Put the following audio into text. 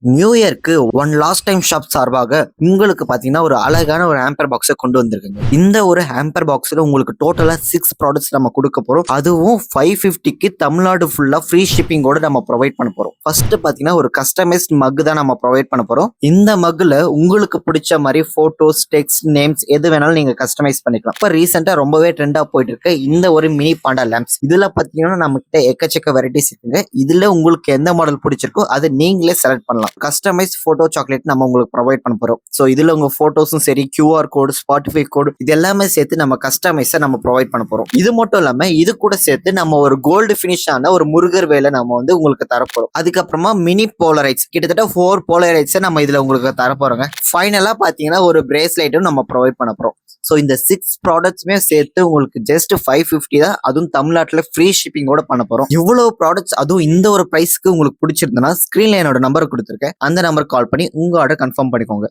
New இயர்க்கு one last time shop சார்பாக உங்களுக்கு பாத்தீங்கன்னா ஒரு அழகான ஒரு ஹேம்பர் பாக்ஸை கொண்டு வந்திருக்குங்க. இந்த ஒரு ஹேம்பர் பாக்ஸ்ல உங்களுக்கு டோட்டலா 6 ப்ராடக்ட்ஸ் நம்ம கொடுக்க போறோம். அதுவும் 550க்கு தமிழ்நாடு ஃபுல்லா ஃப்ரீ ஷிப்பிங்கோட நம்ம ப்ரொவைட் பண்ண போறோம். ஃபர்ஸ்ட் பாத்தீங்கன்னா ஒரு கஸ்டமைஸ்ட் மக் தான் நம்ம ப்ரொவைட் பண்ண போறோம். இந்த மக்ல உங்களுக்கு பிடிச்ச மாதிரி போட்டோஸ், டெக்ஸ்ட், நேம்ஸ் எது வேணாலும் நீங்க கஸ்டமைஸ் பண்ணிக்கலாம். இப்ப ரீசெண்டா ரொம்பவே ட்ரெண்டா போயிட்டு இருக்க இந்த ஒரு மினி பாண்டா லேம்ப்ஸ், இதுல பாத்தீங்கன்னா நம்ம கிட்ட எக்கச்சக்க வெரைட்டிஸ் இருக்குங்க. இதுல உங்களுக்கு எந்த மாடல் பிடிச்சிருக்கோ அதை நீங்களே செலக்ட் பண்ணலாம். கஸ்டமைஸ் போட்டோ சாக்லேட் நம்ம உங்களுக்கு ப்ரொவைட் பண்ண போறோம். சோ இதுல உங்க போட்டோஸும் சரி, QR கோடு, ஸ்பாட்டிஃபை கோடு, இது எல்லாமே சேர்த்து நம்ம கஸ்டமைஸா நம்ம ப்ரொவைட் பண்ண போறோம். இது மட்டும் இல்லாம இது கூட சேர்த்து நம்ம ஒரு கோல்டு பினிஷ் ஆன ஒரு முருகர் வேலை நம்ம வந்து உங்களுக்கு தரப்போறோம். அதுக்கப்புறமா மினி போலரைட்ஸ், கிட்டத்தட்ட 4 போலரைட்ஸ் நம்ம இதுல உங்களுக்கு தரப்போறோங்க. ஃபைனலா பாத்தீங்கன்னா ஒரு பிரேஸ்லைட்டும் நம்ம ப்ரொவைட் பண்ண போறோம். ஸோ இந்த 6 ப்ராடக்ட்ஸுமே சேர்த்து உங்களுக்கு ஜஸ்ட் 550 தான். அதுவும் தமிழ்நாட்டில் ஃப்ரீ ஷிப்பிங்கோட பண்ண போறோம். இவ்வளவு ப்ராடக்ட்ஸ் அதுவும் இந்த ஒரு பிரைஸ்க்கு உங்களுக்கு பிடிச்சிருந்தனா ஸ்கிரீன்ல என்னோட நம்பர் கொடுத்துருக்கேன். அந்த நம்பர் கால் பண்ணி உங்க ஆர்டர் கன்ஃபார்ம் பண்ணிக்கோங்க.